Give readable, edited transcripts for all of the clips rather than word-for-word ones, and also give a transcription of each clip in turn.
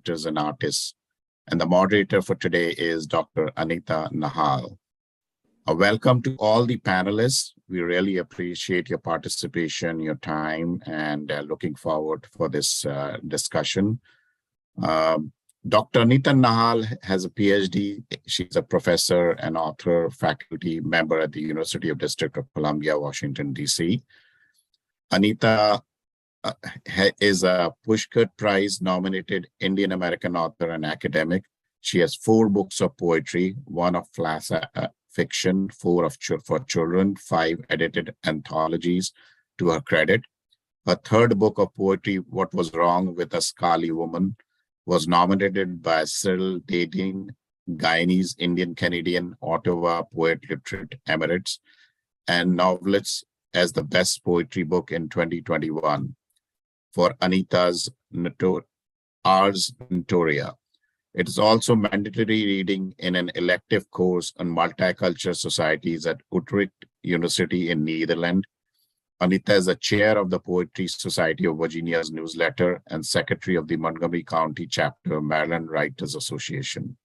writers, and artists. And the moderator for today is Dr. Anita Nahal. A welcome to all the panelists. We really appreciate your participation, your time, and looking forward for this discussion. Dr. Anita Nahal has a PhD. She's a professor and author, faculty member at the University of District of Columbia, Washington, D.C. Anita is a Pushkar Prize nominated Indian American author and academic. She has 4 books of poetry, 1 of class fiction, 4 for children, 5 edited anthologies to her credit. Her 3rd book of poetry, What Was Wrong with a Scarly Woman, was nominated by Cyril Dadin, Guyanese Indian Canadian Ottawa Poet Laureate Emeritus, and Novelists as the best poetry book in 2021 for Anita's Ars Notoria. It is also mandatory reading in an elective course on multicultural societies at Utrecht University in Netherlands. Anita is the chair of the Poetry Society of Virginia's newsletter and secretary of the Montgomery County chapter of Maryland Writers Association.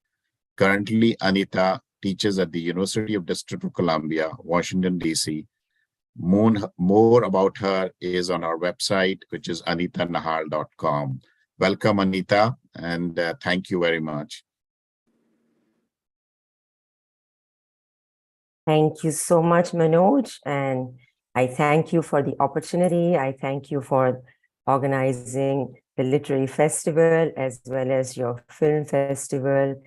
Currently, Anita teaches at the University of District of Columbia, Washington, D.C. More about her is on our website, which is anitanahal.com. Welcome, Anita, and thank you very much. Thank you so much, Manoj, and I thank you for the opportunity. I thank you for organizing the Literary Festival as well as your film festival.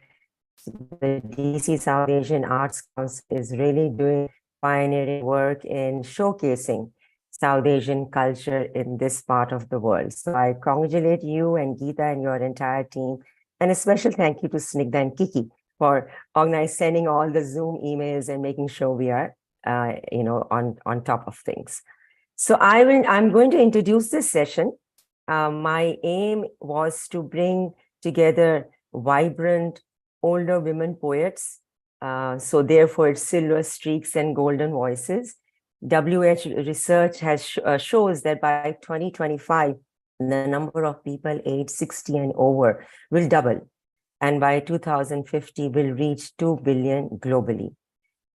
The DC South Asian Arts Council is really doing pioneering work in showcasing South Asian culture in this part of the world. So I congratulate you and Geeta and your entire team. And a special thank you to Snigdha and Kiki for sending all the Zoom emails and making sure we are on top of things. So I'm going to introduce this session. My aim was to bring together vibrant older women poets. So therefore it's silver streaks and golden voices. WH research shows that by 2025, the number of people aged 60 and over will double. And by 2050 will reach 2 billion globally.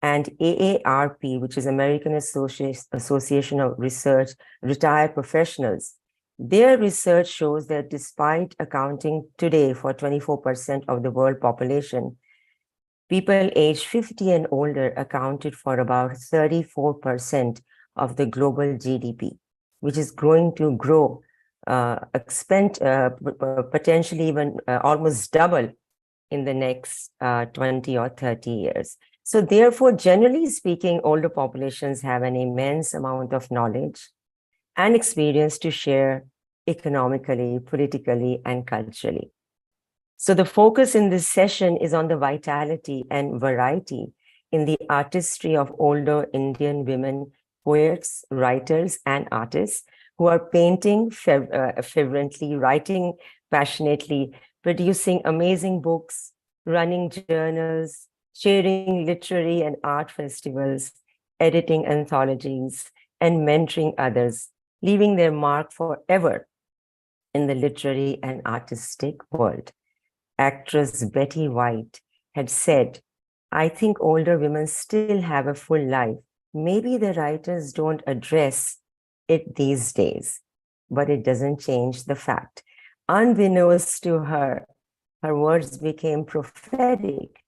And AARP, which is American Association of Research Retired Professionals, their research shows that despite accounting today for 24% of the world population, people aged 50 and older accounted for about 34% of the global GDP, which is going to grow, potentially even almost double in the next 20 or 30 years. So therefore, generally speaking, older populations have an immense amount of knowledge and experience to share economically, politically, and culturally. So the focus in this session is on the vitality and variety in the artistry of older Indian women poets, writers, and artists who are painting fervently, writing passionately, producing amazing books, running journals, chairing literary and art festivals, editing anthologies, and mentoring others, leaving their mark forever in the literary and artistic world. Actress Betty White had said, "I think older women still have a full life. Maybe the writers don't address it these days, but it doesn't change the fact." Unbeknownst to her, her words became prophetic,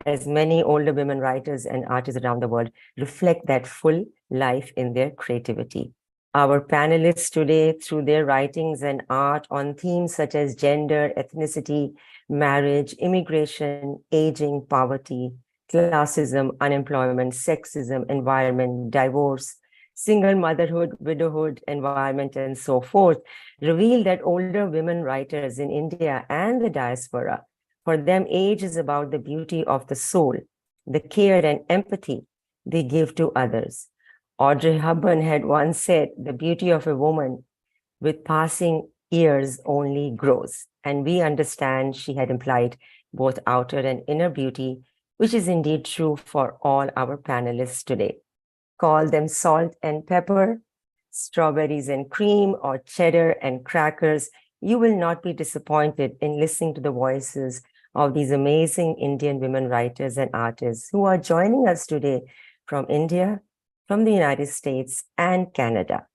as many older women writers and artists around the world reflect that full life in their creativity. Our panelists today, through their writings and art on themes such as gender, ethnicity, marriage, immigration, aging, poverty, classism, unemployment, sexism, environment, divorce, single motherhood, widowhood, environment, and so forth, reveal that older women writers in India and the diaspora, for them, age is about the beauty of the soul, the care and empathy they give to others. Audrey Hepburn had once said, "The beauty of a woman with passing years only grows." And we understand she had implied both outer and inner beauty, which is indeed true for all our panelists today. Call them salt and pepper, strawberries and cream, or cheddar and crackers. you will not be disappointed in listening to the voices of these amazing Indian women writers and artists who are joining us today from India, from the United States, and Canada.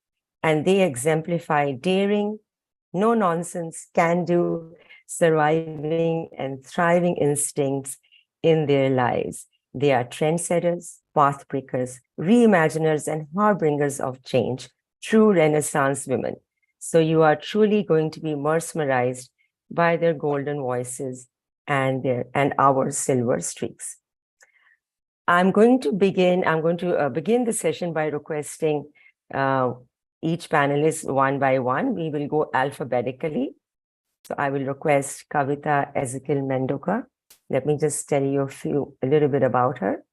And they exemplify daring, no nonsense, can do, surviving, and thriving instincts in their lives. They are trendsetters, path breakers, reimaginers, and harbingers of change, true Renaissance women. So you are truly going to be mesmerized by their golden voices and our silver streaks. I'm going to begin the session by requesting each panelist one by one. We will go alphabetically. So I will request Kavita Ezekiel Mendoka. Let me just tell you a little bit about her.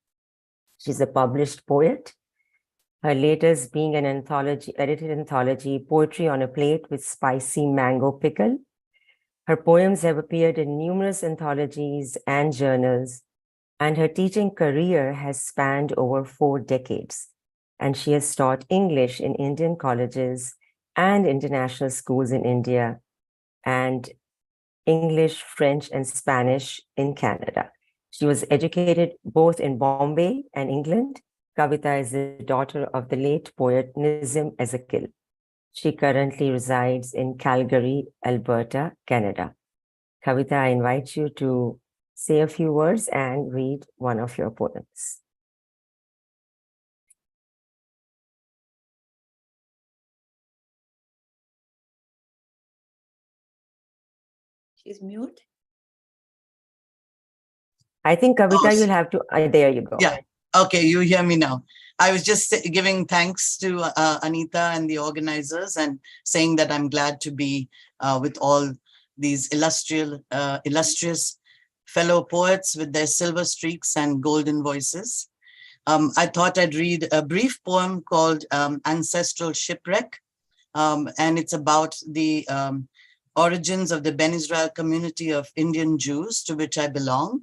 She's a published poet. Her latest being an edited anthology, Poetry on a Plate with Spicy Mango Pickle. Her poems have appeared in numerous anthologies and journals, and her teaching career has spanned over 4 decades. And she has taught English in Indian colleges and international schools in India, and English, French, and Spanish in Canada. She was educated both in Bombay and England. Kavita is the daughter of the late poet Nizam Ezekiel. She currently resides in Calgary, Alberta, Canada. Kavita, I invite you to say a few words and read one of your poems. She's mute. I think, Kavita, you'll have to, there you go. Yeah. Okay, you hear me now. I was just giving thanks to Anita and the organizers and saying that I'm glad to be with all these illustrious fellow poets with their silver streaks and golden voices. I thought I'd read a brief poem called Ancestral Shipwreck, and it's about the origins of the Ben Israel community of Indian Jews to which I belong.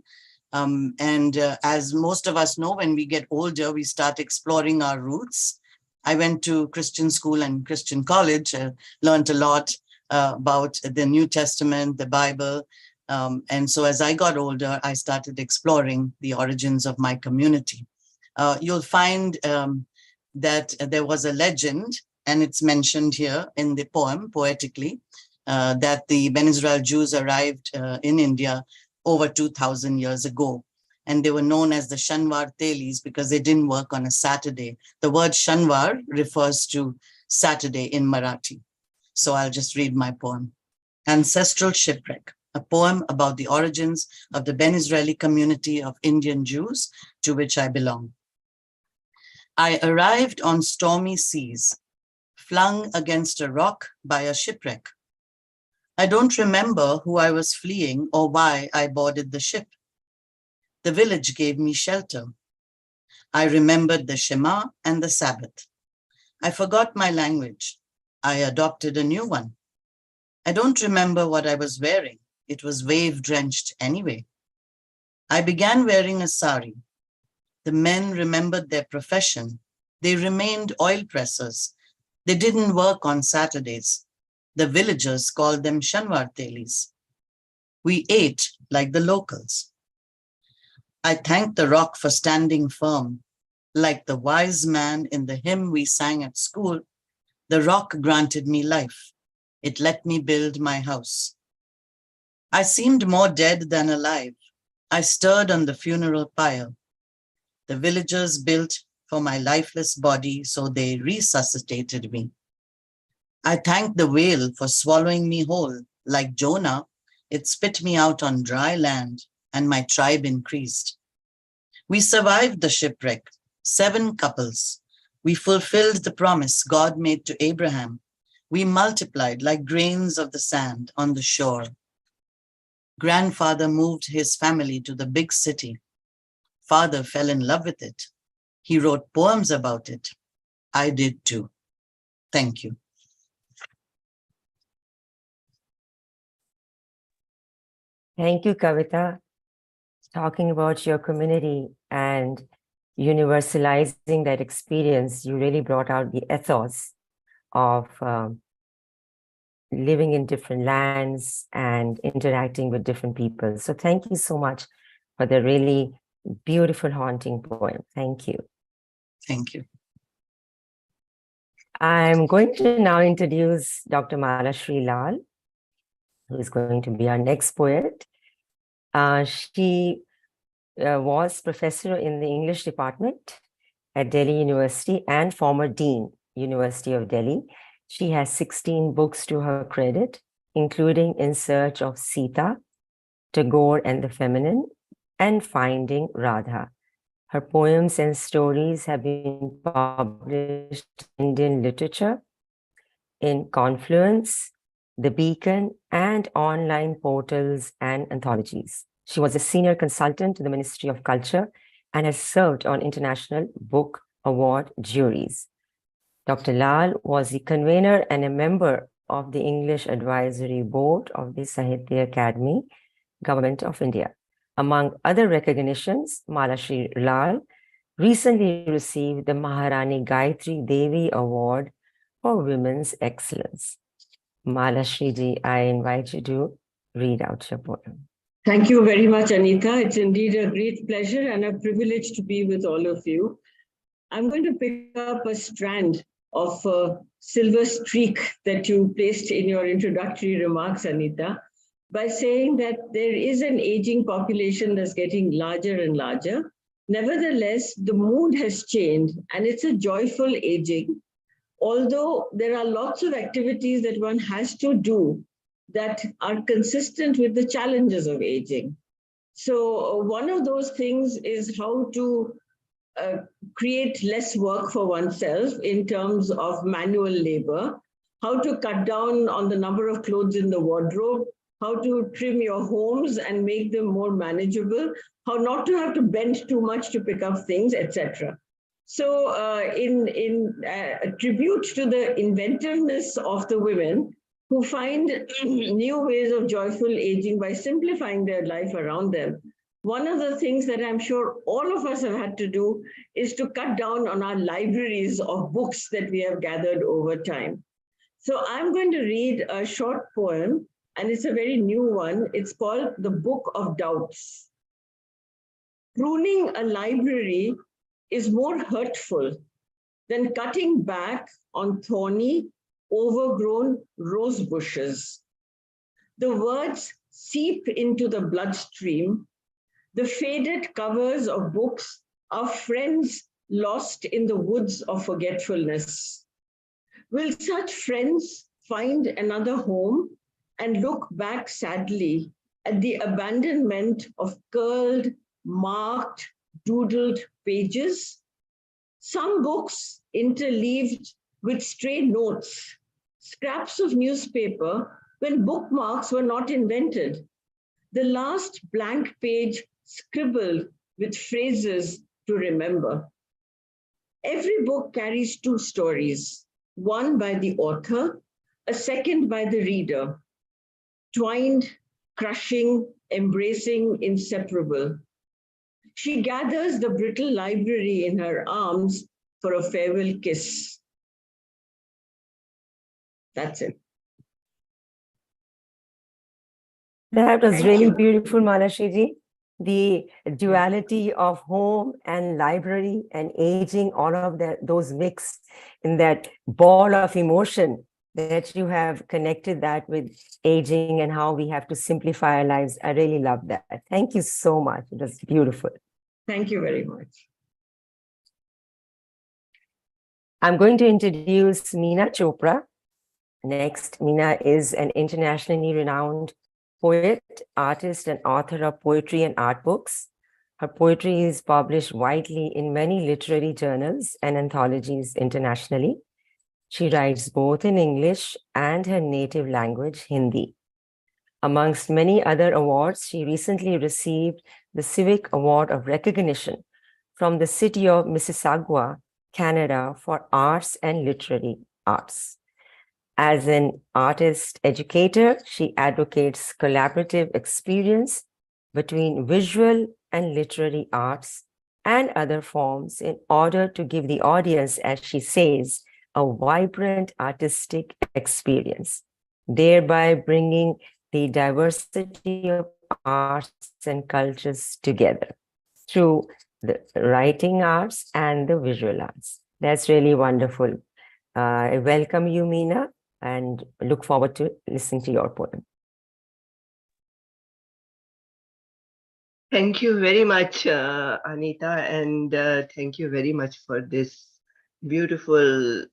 As most of us know, when we get older, we start exploring our roots. I went to Christian school and Christian college, learned a lot about the New Testament, the Bible. And so as I got older, I started exploring the origins of my community. You'll find that there was a legend, and it's mentioned here in the poem poetically, that the Ben Israel Jews arrived in India over 2,000 years ago. And they were known as the Shanwar Telis because they didn't work on a Saturday. The word Shanwar refers to Saturday in Marathi. So I'll just read my poem. Ancestral Shipwreck, a poem about the origins of the Ben Israeli community of Indian Jews to which I belong. I arrived on stormy seas, flung against a rock by a shipwreck. I don't remember who I was fleeing or why I boarded the ship. The village gave me shelter. I remembered the Shema and the Sabbath. I forgot my language. I adopted a new one. I don't remember what I was wearing. It was wave-drenched anyway. I began wearing a sari. The men remembered their profession. They remained oil pressers. They didn't work on Saturdays. The villagers called them Shanwar Telis. We ate like the locals. I thanked the rock for standing firm. Like the wise man in the hymn we sang at school, the rock granted me life. It let me build my house. I seemed more dead than alive. I stirred on the funeral pyre. The villagers built for my lifeless body, so they resuscitated me. I thanked the whale for swallowing me whole. Like Jonah, it spit me out on dry land, and my tribe increased. We survived the shipwreck, 7 couples. We fulfilled the promise God made to Abraham. We multiplied like grains of the sand on the shore. Grandfather moved his family to the big city. Father fell in love with it. He wrote poems about it. I did too. Thank you. Thank you, Kavita. Talking about your community and universalizing that experience, you really brought out the ethos of living in different lands and interacting with different people. So thank you so much for the really beautiful, haunting poem. Thank you. Thank you. I'm going to now introduce Dr. Malashri Lal, who is going to be our next poet. She was professor in the English department at Delhi University and former Dean, University of Delhi. She has 16 books to her credit, including In Search of Sita, Tagore and the Feminine, and Finding Radha. Her poems and stories have been published in Indian literature, in Confluence, The Beacon, and online portals and anthologies. She was a senior consultant to the Ministry of Culture and has served on International Book Award juries. Dr. Lal was the convener and a member of the English Advisory Board of the Sahitya Academy, Government of India. Among other recognitions, Malashri Lal recently received the Maharani Gayatri Devi Award for Women's Excellence. Malashri ji, I invite you to read out your poem. Thank you very much, Anita. It's indeed a great pleasure and a privilege to be with all of you. I'm going to pick up a strand of a silver streak that you placed in your introductory remarks, Anita, by saying that there is an aging population that's getting larger and larger. Nevertheless, the mood has changed and it's a joyful aging. Although there are lots of activities that one has to do that are consistent with the challenges of aging. So one of those things is how to create less work for oneself in terms of manual labor, how to cut down on the number of clothes in the wardrobe, how to trim your homes and make them more manageable, how not to have to bend too much to pick up things, etc. So in tribute to the inventiveness of the women who find new ways of joyful aging by simplifying their life around them, one of the things that I'm sure all of us have had to do is to cut down on our libraries of books that we have gathered over time. So I'm going to read a short poem, and it's a very new one. It's called The Book of Doubts. Pruning a library is more hurtful than cutting back on thorny, overgrown rose bushes. The words seep into the bloodstream. The faded covers of books are friends lost in the woods of forgetfulness. Will such friends find another home and look back sadly at the abandonment of curled, marked, doodled pages? Some books interleaved with stray notes, scraps of newspaper when bookmarks were not invented. The last blank page scribbled with phrases to remember. Every book carries two stories, one by the author, a second by the reader, twined, crushing, embracing, inseparable. She gathers the brittle library in her arms for a farewell kiss. That's it. That was Thank really you. beautiful, Malashri ji. The duality of home and library and aging, all of that, those mixed in that ball of emotion that you have connected that with aging and how we have to simplify our lives. I really love that. Thank you so much. It was beautiful. Thank you very much. I'm going to introduce Meena Chopra. Next, Meena is an internationally renowned poet, artist, and author of poetry and art books. Her poetry is published widely in many literary journals and anthologies internationally. She writes both in English and her native language, Hindi. Amongst many other awards, she recently received the Civic Award of Recognition from the city of Mississauga, Canada, for arts and literary arts. As an artist educator, she advocates collaborative experience between visual and literary arts and other forms in order to give the audience, as she says, a vibrant artistic experience. thereby bringing the diversity of arts and cultures together through the writing arts and the visual arts. That's really wonderful. I welcome you, Meena, and look forward to listening to your poem. Thank you very much, Anita, and thank you very much for this beautiful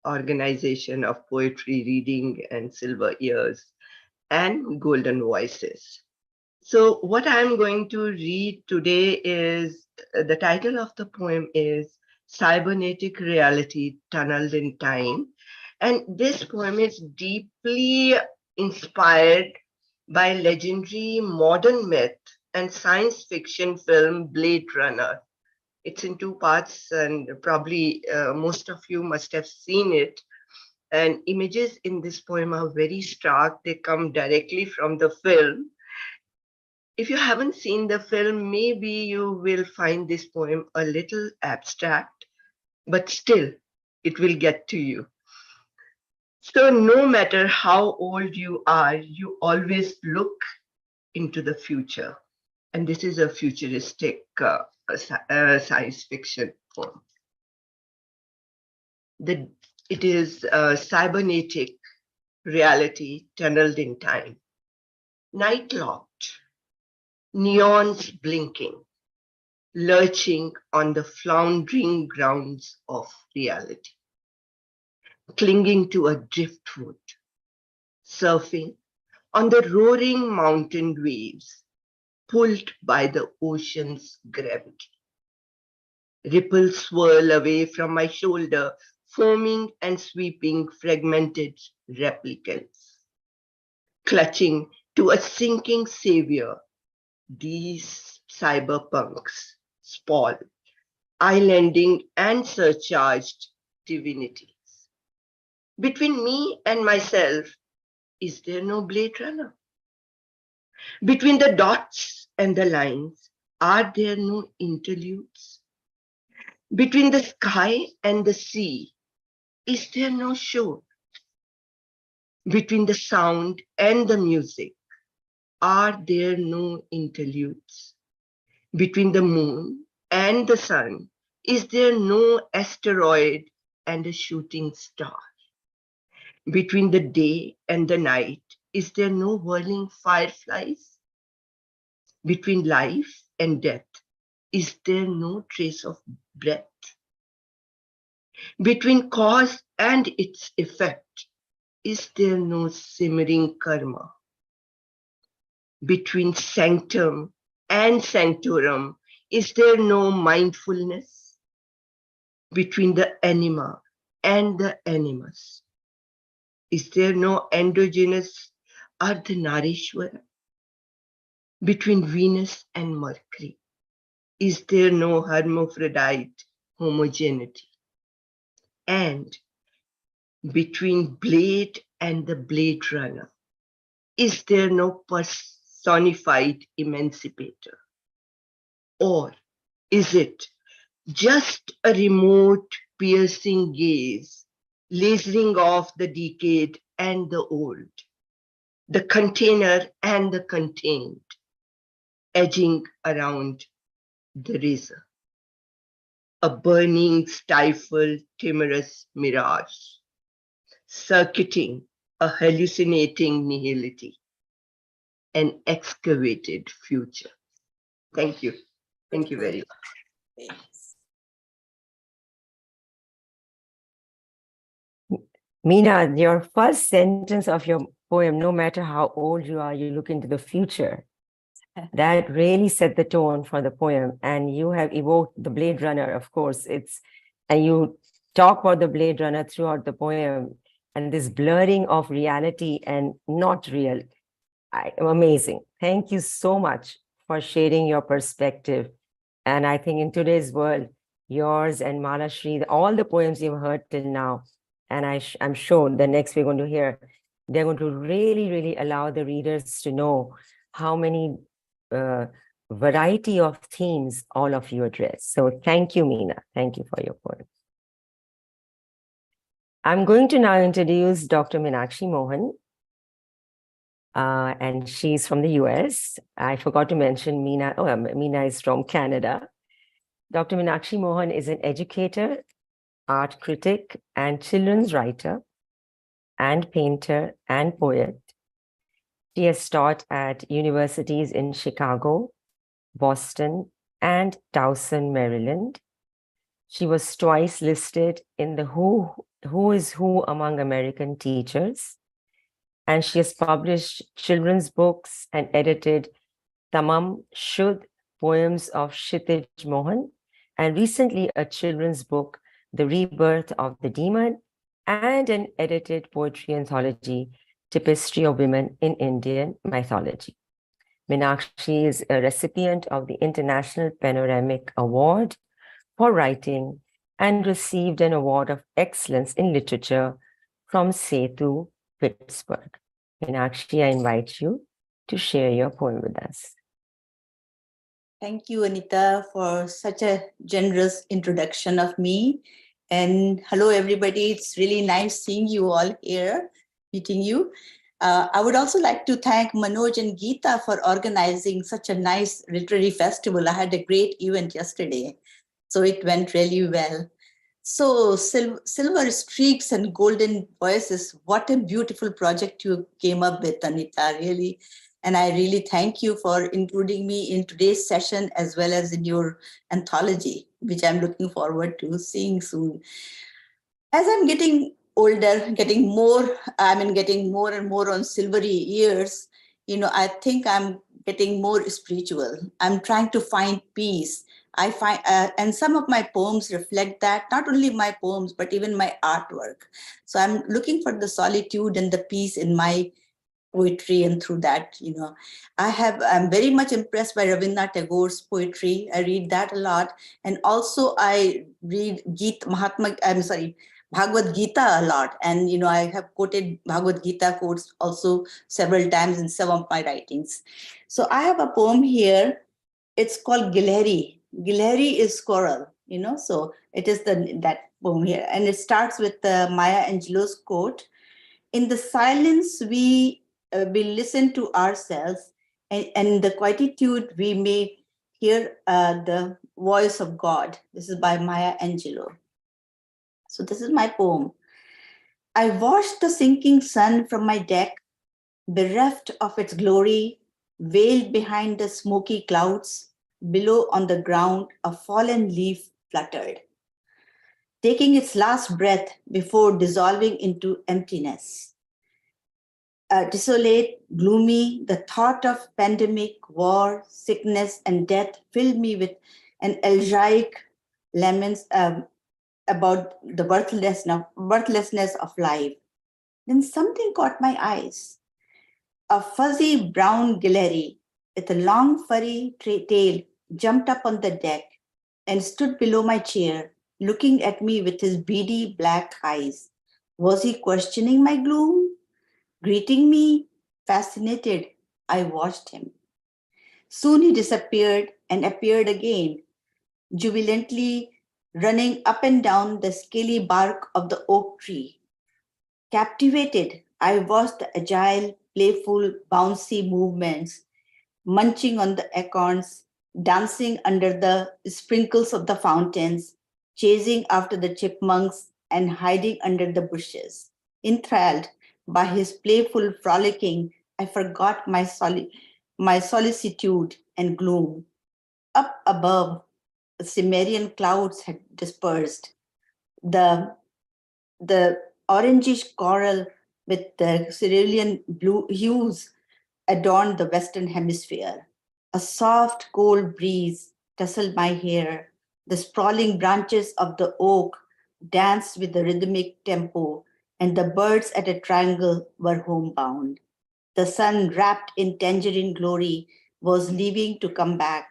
organization of poetry reading and Silver Ears and Golden Voices. So what I'm going to read today is, the title of the poem is Cybernetic Reality Tunneled in Time. And this poem is deeply inspired by legendary modern myth and science fiction film Blade Runner. It's in two parts, and probably most of you must have seen it. And images in this poem are very stark. They come directly from the film. If you haven't seen the film, maybe you will find this poem a little abstract, but still, it will get to you. So no matter how old you are, you always look into the future. And this is a futuristic science fiction poem. It is a cybernetic reality tunneled in time. Night locked, neons blinking, lurching on the floundering grounds of reality, clinging to a driftwood, surfing on the roaring mountain waves, pulled by the ocean's gravity. Ripples swirl away from my shoulder, foaming and sweeping fragmented replicants. Clutching to a sinking savior, these cyberpunks spawn, islanding and surcharged divinities. Between me and myself, is there no Blade Runner? Between the dots and the lines, are there no interludes? Between the sky and the sea, is there no shore? Between the sound and the music, are there no interludes? Between the moon and the sun, is there no asteroid and a shooting star? Between the day and the night, is there no whirling fireflies? Between life and death, is there no trace of breath? Between cause and its effect, is there no simmering karma? Between sanctum and sanctorum, is there no mindfulness? Between the anima and the animus, is there no endogenous Ardhanarishwara? Between Venus and Mercury, is there no hermaphrodite homogeneity? And between Blade and the Blade Runner, is there no personified emancipator? Or is it just a remote, piercing gaze, lasering off the decayed and the old, the container and the contained, edging around the razor? A burning, stifled, timorous mirage, circuiting a hallucinating nihility, an excavated future. Thank you. Thank you very much. Meena, your first sentence of your poem, no matter how old you are, you look into the future. That really set the tone for the poem. And you have evoked the Blade Runner, of course. And you talk about the Blade Runner throughout the poem, and this blurring of reality and not real. Amazing. Thank you so much for sharing your perspective. And I think in today's world, yours and Malashri, all the poems you've heard till now, and I'm sure the next we're going to hear, they're going to really, really allow the readers to know how many variety of themes all of you address. So thank you, Meena. Thank you for your poem. I'm going to now introduce Dr. Meenakshi Mohan. and she's from the US. I forgot to mention Meena. Oh, Meena is from Canada. Dr. Meenakshi Mohan is an educator, art critic, and children's writer, and painter and poet. She has taught at universities in Chicago, Boston, and Towson, Maryland. She was twice listed in the Who is Who among American teachers. And she has published children's books and edited Tamam Shudh Poems of Kshitij Mohan, and recently a children's book, The Rebirth of the Demon, and an edited poetry anthology, Tapestry of Women in Indian Mythology. Meenakshi is a recipient of the International Panoramic Award for Writing and received an Award of Excellence in Literature from Setu, Pittsburgh. Meenakshi, I invite you to share your poem with us. Thank you, Anita, for such a generous introduction of me. And hello, everybody. It's really nice seeing you all here, meeting you. I would also like to thank Manoj and Geeta for organizing such a nice literary festival. I had a great event yesterday, so it went really well. So Silver Streaks and Golden Voices, what a beautiful project you came up with, Anita, really. And I really thank you for including me in today's session as well as in your anthology, which I'm looking forward to seeing soon. As I'm getting older, getting more and more on silvery years, I think I'm getting more spiritual. I'm trying to find peace. I find, and some of my poems reflect that, not only my poems, but even my artwork. So I'm looking for the solitude and the peace in my poetry, and through that, I'm very much impressed by Rabindranath Tagore's poetry. I read that a lot. And also I read Bhagavad Gita a lot. And, I have quoted Bhagavad Gita quotes also several times in some of my writings. So I have a poem here. It's called Gilheri. Gilheri is coral, so it is that poem here. And it starts with Maya Angelou's quote: "In the silence, we listen to ourselves, and in the quietude, we may hear the voice of God." This is by Maya Angelou. So this is my poem. I watched the sinking sun from my deck, bereft of its glory, veiled behind the smoky clouds. Below on the ground, a fallen leaf fluttered, taking its last breath before dissolving into emptiness. Desolate, gloomy, the thought of pandemic, war, sickness, and death filled me with an elegiac laments about the worthlessness of life. Then something caught my eyes. A fuzzy brown gilheri with a long furry tail jumped up on the deck and stood below my chair, looking at me with his beady black eyes. Was he questioning my gloom? Greeting me? Fascinated, I watched him. Soon he disappeared and appeared again, jubilantly running up and down the scaly bark of the oak tree. Captivated, I watched the agile, playful, bouncy movements, munching on the acorns, dancing under the sprinkles of the fountains, chasing after the chipmunks, and hiding under the bushes. Enthralled by his playful frolicking, I forgot my solicitude and gloom. Up above, the Cimmerian clouds had dispersed. The orangish coral with the cerulean blue hues adorned the Western Hemisphere. A soft, cold breeze tousled my hair. The sprawling branches of the oak danced with the rhythmic tempo, and the birds at a triangle were homebound. The sun, wrapped in tangerine glory, was leaving to come back.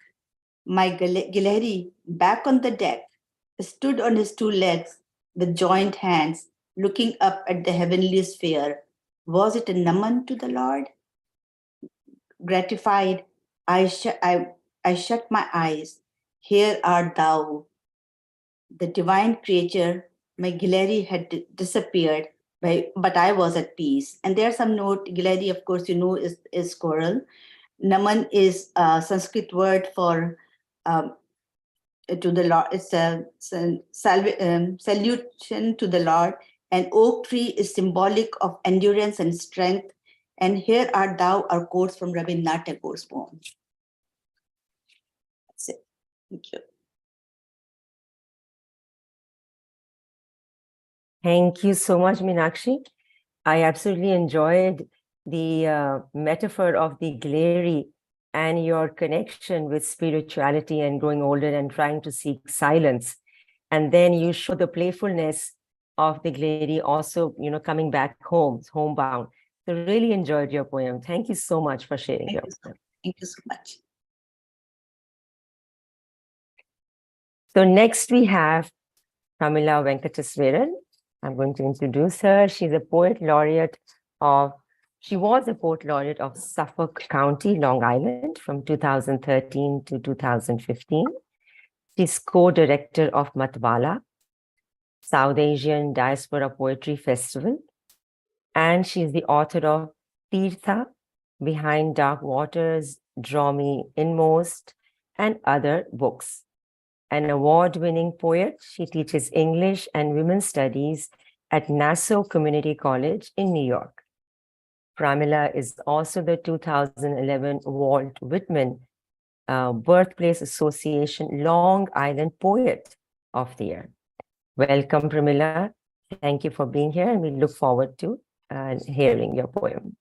My Gilheri, back on the deck, stood on his two legs with joined hands, looking up at the heavenly sphere. Was it a naman to the Lord? Gratified, I shut my eyes. Here art thou. The divine creature, my Gilheri, had disappeared, but I was at peace. And there's some note, Giladi, of course, you know, is choral. Naman is a Sanskrit word for to the Lord. It's a salutation to the Lord. And oak tree is symbolic of endurance and strength. And here art thou are quotes from Rabindranath Tagore's poem. That's it. Thank you. Thank you so much, Meenakshi. I absolutely enjoyed the metaphor of the glary and your connection with spirituality and growing older and trying to seek silence. And then you show the playfulness of the glary also, you know, coming back home, homebound. So really enjoyed your poem. Thank you so much for sharing your poem. Thank you so much. So next we have Pramila Venkateswaran. I'm going to introduce her. She's a poet laureate she was a poet laureate of Suffolk County, Long Island from 2013 to 2015. She's co-director of Matwala, South Asian Diaspora Poetry Festival. And she's the author of Tirtha, Behind Dark Waters, Draw Me Inmost, and other books. An award-winning poet, she teaches English and Women's Studies at Nassau Community College in New York. Pramila is also the 2011 Walt Whitman Birthplace Association Long Island Poet of the Year. Welcome, Pramila. Thank you for being here, and we look forward to hearing your poem.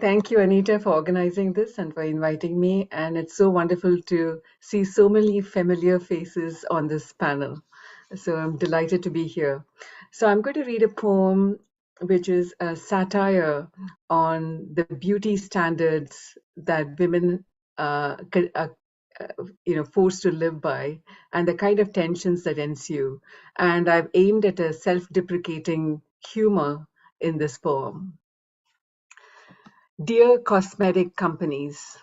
Thank you, Anita, for organizing this and for inviting me. And it's so wonderful to see so many familiar faces on this panel. So I'm delighted to be here. So I'm going to read a poem which is a satire on the beauty standards that women are forced to live by and the kind of tensions that ensue. And I've aimed at a self-deprecating humor in this poem. Dear cosmetic companies,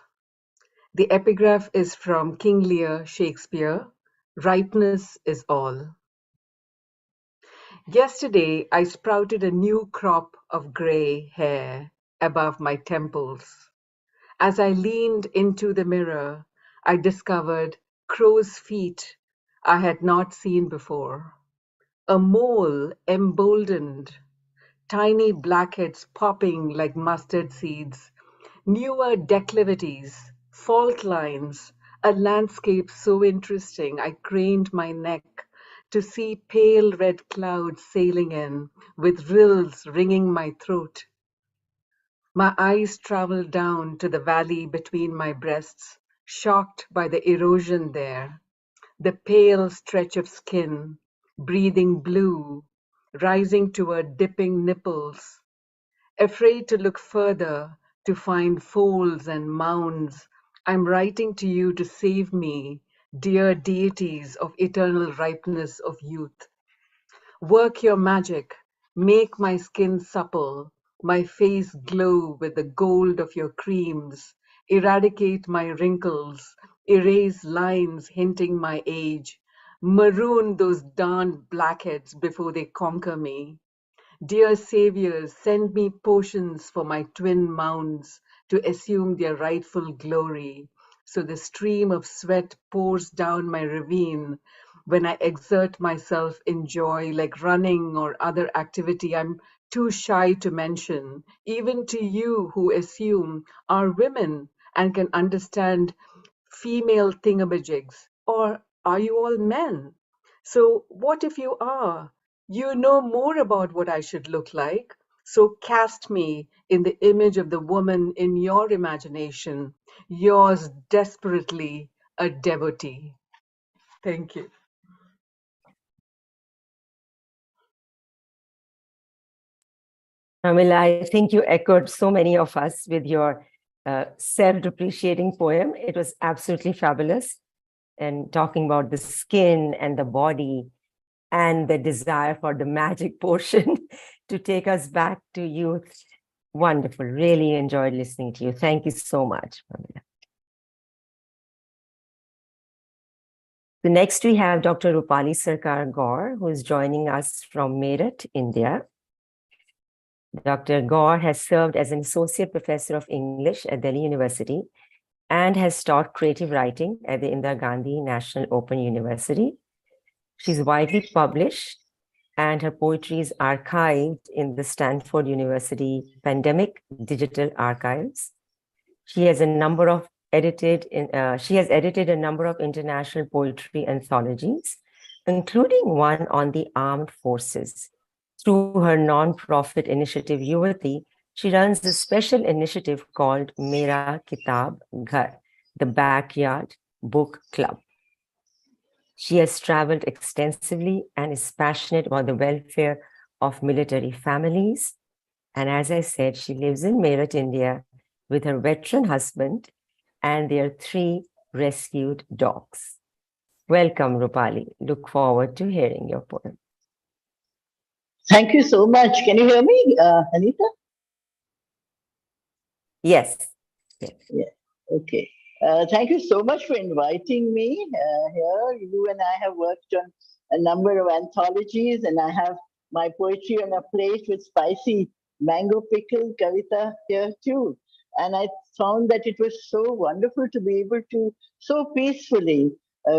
the epigraph is from King Lear Shakespeare, ripeness is all. Yesterday, I sprouted a new crop of gray hair above my temples. As I leaned into the mirror, I discovered crow's feet I had not seen before. A mole emboldened, tiny blackheads popping like mustard seeds, newer declivities, fault lines, a landscape so interesting I craned my neck to see pale red clouds sailing in, with rills ringing my throat. My eyes traveled down to the valley between my breasts, shocked by the erosion there, the pale stretch of skin, breathing blue, rising toward dipping nipples. Afraid to look further, to find folds and mounds, I'm writing to you to save me, dear deities of eternal ripeness of youth. Work your magic, make my skin supple, my face glow with the gold of your creams, eradicate my wrinkles, erase lines hinting my age, maroon those darned blackheads before they conquer me. Dear saviors, send me potions for my twin mounds to assume their rightful glory, so the stream of sweat pours down my ravine when I exert myself in joy like running or other activity I'm too shy to mention, even to you who assume are women and can understand female thingamajigs. Or are you all men? So what if you are? You know more about what I should look like, so cast me in the image of the woman in your imagination, yours desperately, a devotee. Thank you. Pramila, I think you echoed so many of us with your self-depreciating poem. It was absolutely fabulous. And talking about the skin and the body and the desire for the magic portion to take us back to youth. Wonderful. Really enjoyed listening to you. Thank you so much, Pramila. So next we have Dr. Rupali Sarkar Gaur, who is joining us from Meerut, India. Dr. Gaur has served as an associate professor of English at Delhi University and has taught creative writing at the Indira Gandhi National Open University. She's widely published, and her poetry is archived in the Stanford University Pandemic Digital Archives. She has edited a number of international poetry anthologies, including one on the armed forces. Through her non-profit initiative, Yuvati, she runs a special initiative called Mera Kitab Ghar, the Backyard Book Club. She has traveled extensively and is passionate about the welfare of military families. And as I said, she lives in Meerut, India, with her veteran husband and their 3 rescued dogs. Welcome, Rupali. Look forward to hearing your poem. Thank you so much. Can you hear me, Anita? Yes. Yeah. Okay. Thank you so much for inviting me here. You and I have worked on a number of anthologies, and I have my poetry on a plate with spicy mango pickle kavita here too. And I found that it was so wonderful to be able to so peacefully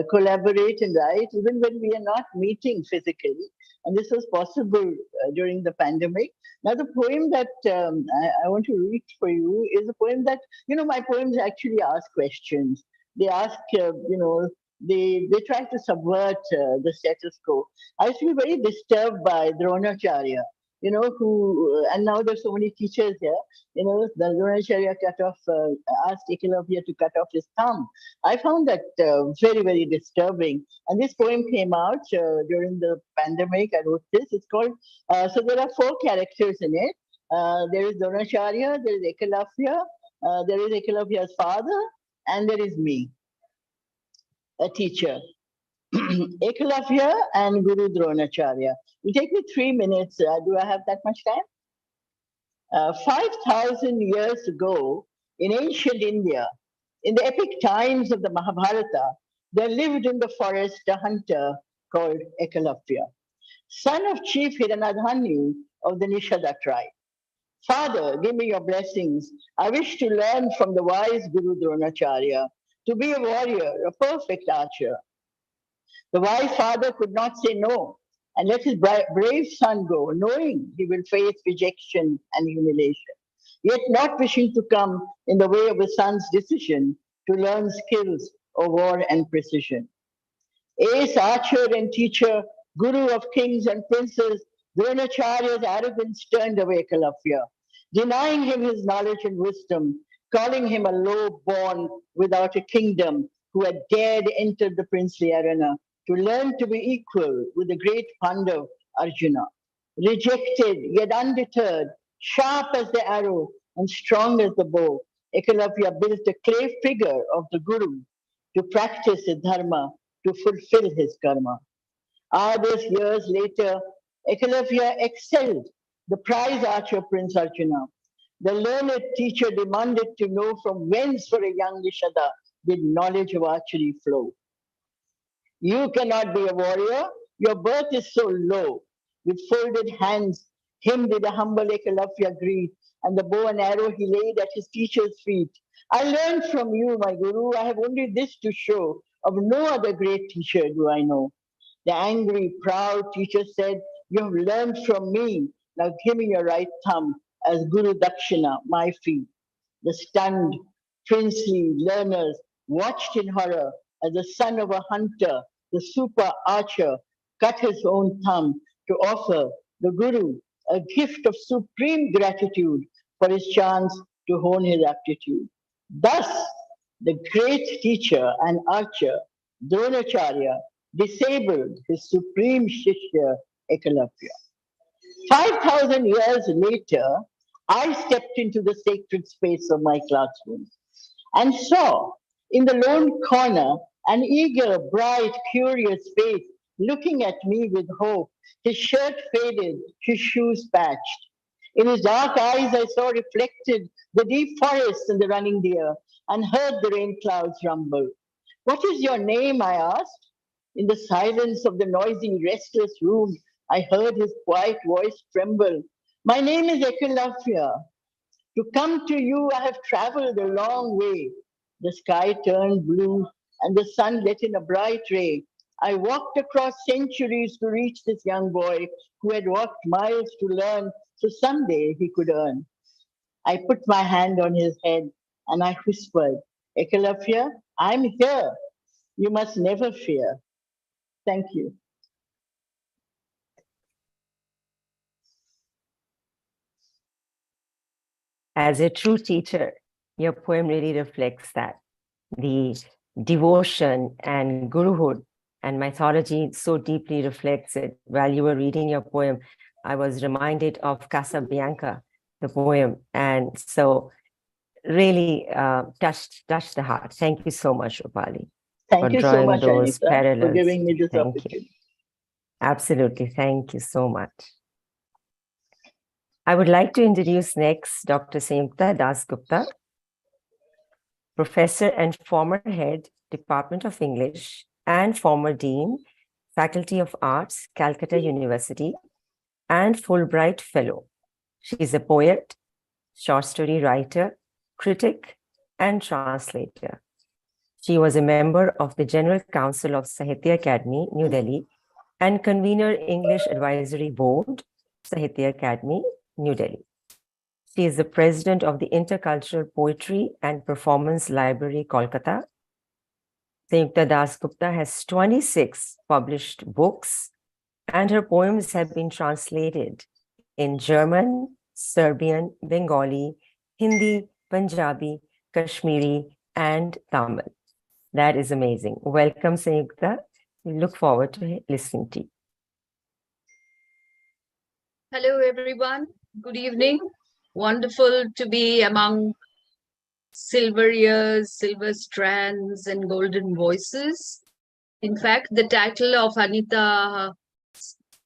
collaborate and write, even when we are not meeting physically. And this was possible during the pandemic. Now, the poem that I want to read for you is a poem that, my poems actually ask questions. They ask, they try to subvert the status quo. I used to be very disturbed by Dronacharya, and now there's so many teachers here, the Dronacharya asked Eklavya to cut off his thumb. I found that very, very disturbing. And this poem came out during the pandemic. I wrote this. It's called, so there are 4 characters in it. There is Dronacharya, there is Ekalavya, there is Ekalavya's father, and there is me, a teacher. Ekalavya and Guru Dronacharya. It will take me 3 minutes. Do I have that much time? 5,000 years ago, in ancient India, in the epic times of the Mahabharata, there lived in the forest a hunter called Ekalavya, son of Chief Hiranadhanyu of the Nishada tribe. Father, give me your blessings. I wish to learn from the wise Guru Dronacharya to be a warrior, a perfect archer. The wise father could not say no and let his brave son go, knowing he will face rejection and humiliation, yet not wishing to come in the way of his son's decision to learn skills of war and precision. Ace archer and teacher, guru of kings and princes, Dronacharya's arrogance turned away Ekalavya, denying him his knowledge and wisdom, calling him a low-born without a kingdom who had dared enter the princely arena to learn to be equal with the great Pandav Arjuna. Rejected yet undeterred, sharp as the arrow and strong as the bow, Ekalavya built a clay figure of the Guru to practice his dharma, to fulfill his karma. Others years later, Ekalavya excelled the prize archer Prince Arjuna. The learned teacher demanded to know from whence for a young Nishada did knowledge of archery flow. You cannot be a warrior, your birth is so low. With folded hands, him did a humble Ekalavya greet, and the bow and arrow he laid at his teacher's feet. I learned from you, my Guru, I have only this to show. Of no other great teacher do I know. The angry, proud teacher said, you have learned from me, now give me your right thumb as Guru Dakshina, my fee. The stunned, princely learners watched in horror as the son of a hunter, the super archer, cut his own thumb to offer the Guru a gift of supreme gratitude for his chance to hone his aptitude. Thus, the great teacher and archer, Dronacharya, disabled his supreme Shishya, Ekalavya. 5,000 years later, I stepped into the sacred space of my classroom and saw in the lone corner an eager, bright, curious face looking at me with hope, his shirt faded, his shoes patched. In his dark eyes, I saw reflected the deep forest and the running deer and heard the rain clouds rumble. What is your name? I asked. In the silence of the noisy, restless room, I heard his quiet voice tremble. My name is Eklavya. To come to you, I have traveled a long way. The sky turned blue and the sun let in a bright ray. I walked across centuries to reach this young boy who had walked miles to learn so someday he could earn. I put my hand on his head and I whispered, Eklavya, I'm here. You must never fear. Thank you. As a true teacher, your poem really reflects that. The devotion and guruhood and mythology so deeply reflects it. While you were reading your poem, I was reminded of Casabianca, the poem. And so really touched the heart. Thank you so much, Rupali, Thank for you so drawing much, those Anita, parallels. for giving me this Thank opportunity. you. Absolutely. Thank you so much. I would like to introduce next Dr. Sanyukta Dasgupta, Professor and former Head, Department of English, and former Dean, Faculty of Arts, Calcutta University, and Fulbright Fellow. She is a poet, short story writer, critic, and translator. She was a member of the General Council of Sahitya Academy, New Delhi, and convener English Advisory Board, Sahitya Academy, New Delhi. She is the president of the Intercultural Poetry and Performance Library, Kolkata. Sanyukta Dasgupta has 26 published books, and her poems have been translated in German, Serbian, Bengali, Hindi, Punjabi, Kashmiri, and Tamil. That is amazing. Welcome, Sanyukta. We look forward to listening to you. Hello, everyone. Good evening. Wonderful to be among silver years, silver strands, and golden voices. In fact, the title of Anita's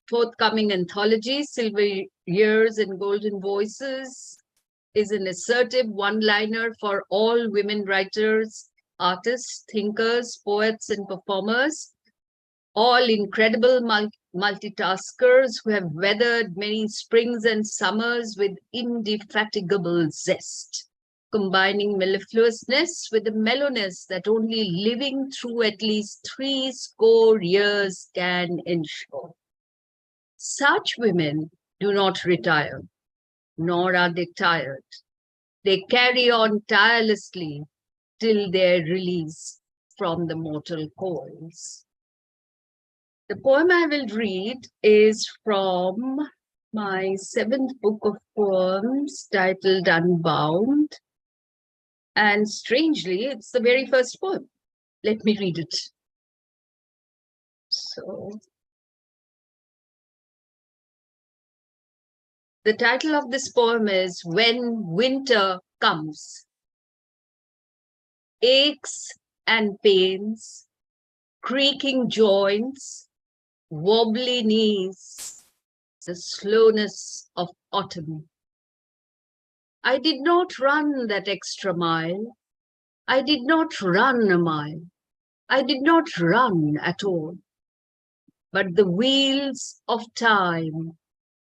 forthcoming anthology, Silver Years and Golden Voices, is an assertive one-liner for all women writers, artists, thinkers, poets, and performers, all incredible multitaskers who have weathered many springs and summers with indefatigable zest, combining mellifluousness with the mellowness that only living through at least 70 years can ensure. Such women do not retire, nor are they tired. They carry on tirelessly till their release from the mortal coils. The poem I will read is from my 7th book of poems titled Unbound. And strangely, it's the very first poem. Let me read it. So, the title of this poem is When Winter Comes. Aches and pains, creaking joints, wobbly knees, the slowness of autumn. I did not run that extra mile. I did not run a mile. I did not run at all. But the wheels of time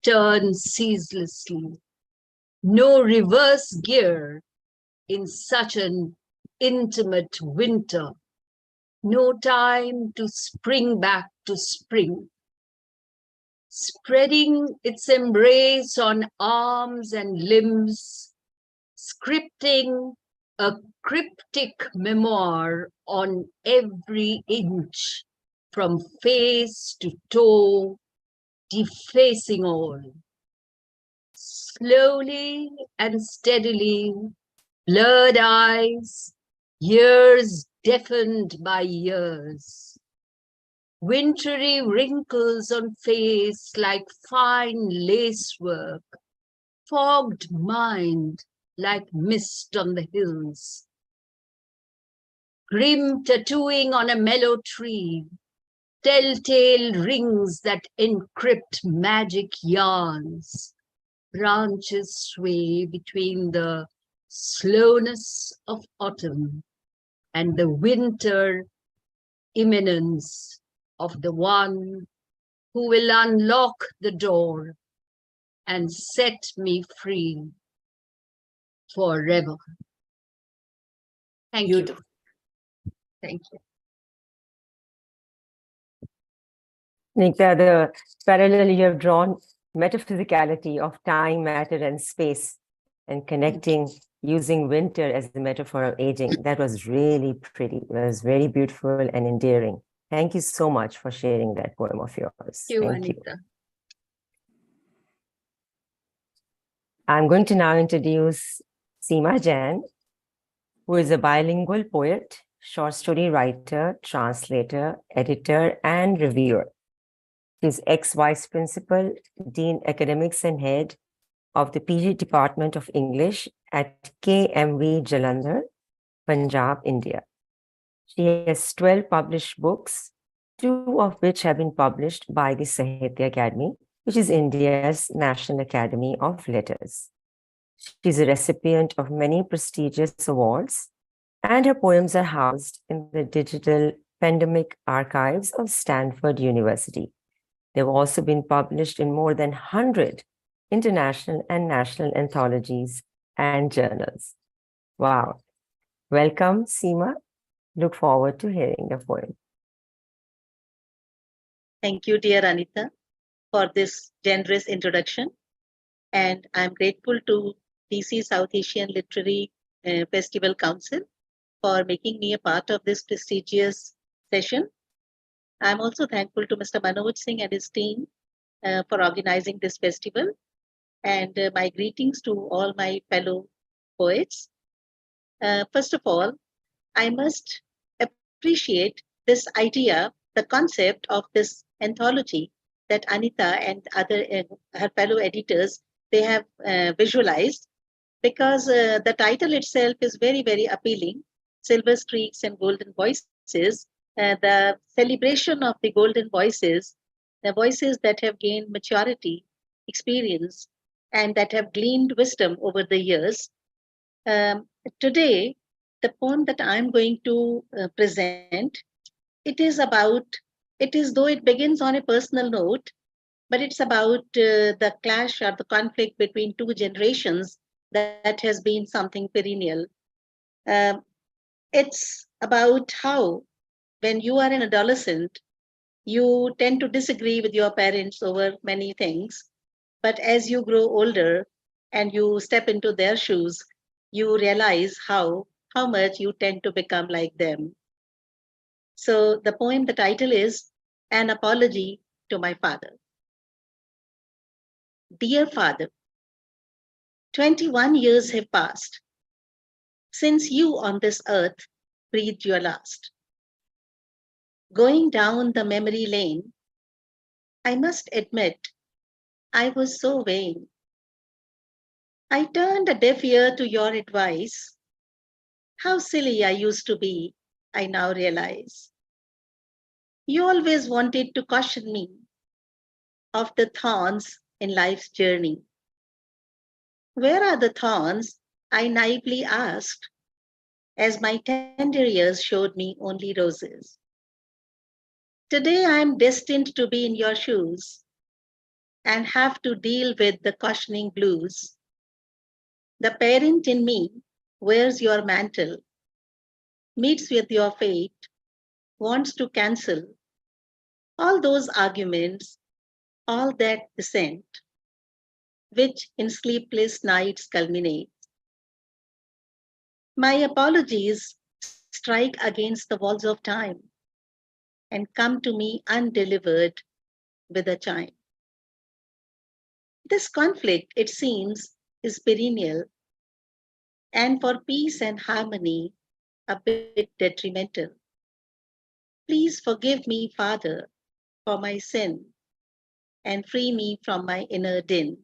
turn ceaselessly. No reverse gear in such an intimate winter. No time to spring back to spring. Spreading its embrace on arms and limbs, scripting a cryptic memoir on every inch, from face to toe, defacing all. Slowly and steadily, blurred eyes, years deafened by years. Wintry wrinkles on face like fine lacework, fogged mind like mist on the hills. Grim tattooing on a mellow tree, telltale rings that encrypt magic yarns. Branches sway between the slowness of autumn and the winter imminence of the one who will unlock the door and set me free forever. Thank you. Beautiful. Thank you. Nikta, the parallel you have drawn, metaphysicality of time, matter, and space, and connecting using winter as the metaphor of aging, that was really pretty. It was very beautiful and endearing. Thank you so much for sharing that poem of yours. Thank you, Thank you. Anita. I'm going to now introduce Seema Jain, who is a bilingual poet, short story writer, translator, editor, and reviewer. She's ex-vice principal, dean academics and head of the PG Department of English at KMV Jalandhar, Punjab, India. She has 12 published books, 2 of which have been published by the Sahitya Academy, which is India's National Academy of Letters. She is a recipient of many prestigious awards, and her poems are housed in the digital pandemic archives of Stanford University. They've also been published in more than 100 international and national anthologies and journals. Wow. Welcome, Seema. Look forward to hearing your poem. Thank you, dear Anita, for this generous introduction. And I'm grateful to DC South Asian Literary Festival Council for making me a part of this prestigious session. I'm also thankful to Mr. Manoj Singh and his team for organizing this festival. And my greetings to all my fellow poets. First of all, I must appreciate this idea, the concept of this anthology that Anita and other her fellow editors, they have visualized, because the title itself is very, very appealing. Silver Streaks and Golden Voices, the celebration of the golden voices, the voices that have gained maturity, experience, and that have gleaned wisdom over the years. Today, the poem that I'm going to present, it is though it begins on a personal note, but it's about the clash or the conflict between 2 generations that has been something perennial. It's about how, when you are an adolescent, you tend to disagree with your parents over many things. But as you grow older and you step into their shoes, you realize how much you tend to become like them. So the poem, the title is An Apology to My Father. Dear Father, 21 years have passed since you on this earth breathed your last. Going down the memory lane, I must admit, I was so vain. I turned a deaf ear to your advice. How silly I used to be, I now realize. You always wanted to caution me of the thorns in life's journey. Where are the thorns? I naively asked, as my tender years showed me only roses. Today I am destined to be in your shoes and have to deal with the cautioning blues. The parent in me wears your mantle, meets with your fate, wants to cancel all those arguments, all that dissent, which in sleepless nights culminate. My apologies strike against the walls of time and come to me undelivered with a chime. This conflict, it seems, is perennial, and for peace and harmony, a bit detrimental. Please forgive me, Father, for my sin, and free me from my inner din.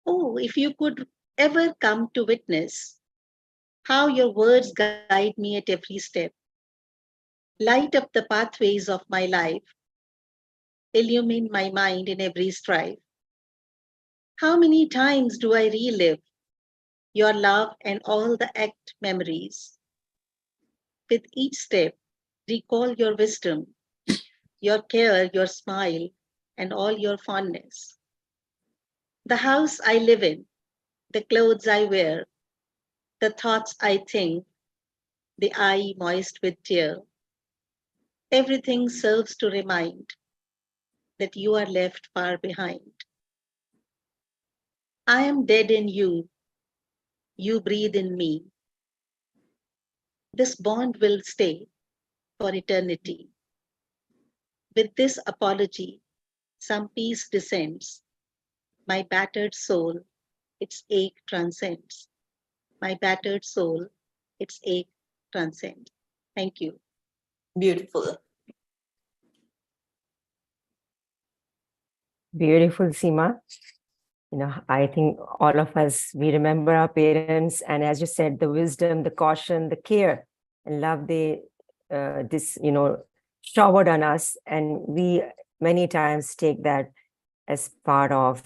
Oh, if you could ever come to witness how your words guide me at every step, light up the pathways of my life, illumine my mind in every strife. How many times do I relive your love and all the act memories? With each step, recall your wisdom, your care, your smile, and all your fondness. The house I live in, the clothes I wear, the thoughts I think, the eye moist with tear, everything serves to remind that you are left far behind. I am dead in you, you breathe in me. This bond will stay for eternity. With this apology, some peace descends. My battered soul, its ache transcends. My battered soul, its ache transcends. Thank you. Beautiful. Beautiful, Seema. You know, I think all of us, we remember our parents, and as you said, the wisdom, the caution, the care and love they showered on us, and we many times take that as part of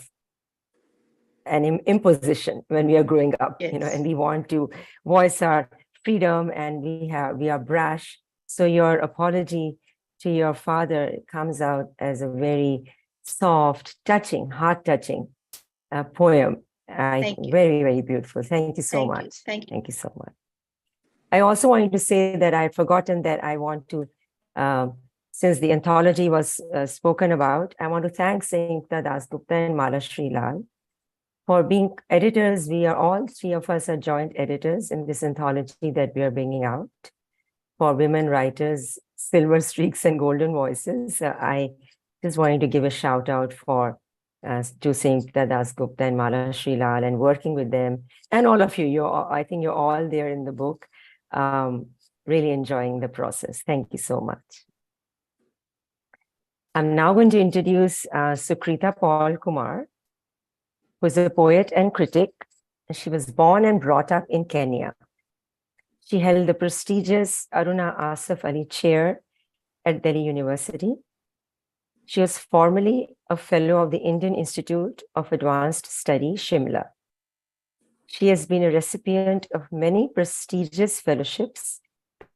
an imposition when we are growing up. Yes. And we want to voice our freedom, and we are brash. So your apology to your father comes out as a very soft, touching, heart-touching poem. Thank you. Very, very beautiful. Thank you so much. Thank you. Thank you so much. I also wanted to say that I'd forgotten that I want to, since the anthology was spoken about, I want to thank Sangeeta Dasgupta and Malashri Lal for being editors. We are all three of us are joint editors in this anthology that we are bringing out for women writers, Silver Streaks and Golden Voices. I just wanted to give a shout out to Sangeeta Dasgupta and Malashri Lal, and working with them, and all of you. I think you're all there in the book, really enjoying the process. Thank you so much. I'm now going to introduce Sukrita Paul Kumar, who is a poet and critic. She was born and brought up in Kenya. She held the prestigious Aruna Asif Ali Chair at Delhi University. She was formerly a fellow of the Indian Institute of Advanced Study, Shimla. She has been a recipient of many prestigious fellowships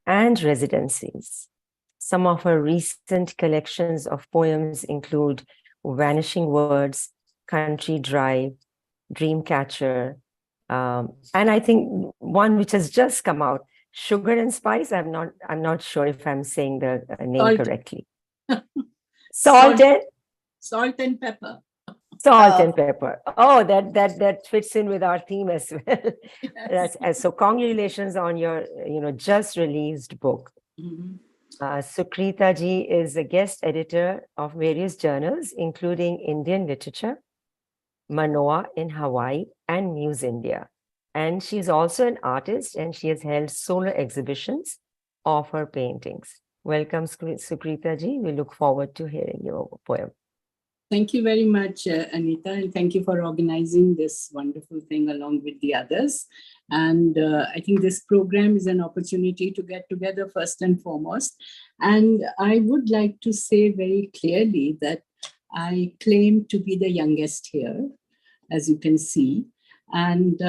and residencies. Some of her recent collections of poems include Vanishing Words, Country Drive, Dreamcatcher, and I think one which has just come out, Sugar and Spice. I'm not sure if I'm saying the name correctly. Salt and pepper. Salt and pepper. Oh, that fits in with our theme as well. Yes. So congratulations on your just released book. Mm-hmm. Sukrita ji is a guest editor of various journals, including Indian Literature, Manoa in Hawaii, and Muse India. And she's also an artist, and she has held solo exhibitions of her paintings. Welcome, Sukrita ji. We look forward to hearing your poem. Thank you very much, Anita, and thank you for organizing this wonderful thing along with the others. And I think this program is an opportunity to get together first and foremost. And I would like to say very clearly that I claim to be the youngest here, as you can see. And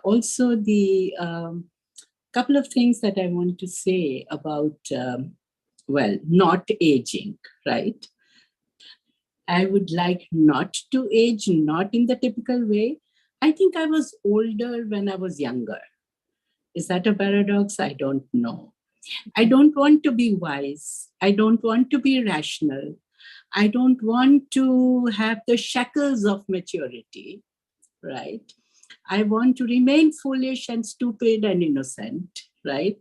also the couple of things that I want to say about, not aging, right? I would like not to age, not in the typical way. I think I was older when I was younger. Is that a paradox? I don't know. I don't want to be wise. I don't want to be rational. I don't want to have the shackles of maturity, right? I want to remain foolish and stupid and innocent, right?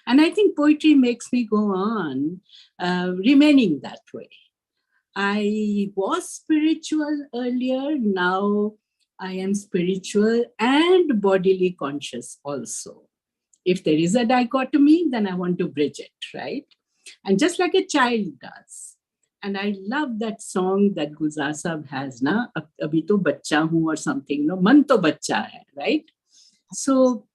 And I think poetry makes me go on remaining that way. I was spiritual earlier. Now I am spiritual and bodily conscious also. If there is a dichotomy, then I want to bridge it, right? And just like a child does. And I love that song that Gulzar Sahab has, na, Abhi to bachcha hu or something, no, man to bachcha hai, right? So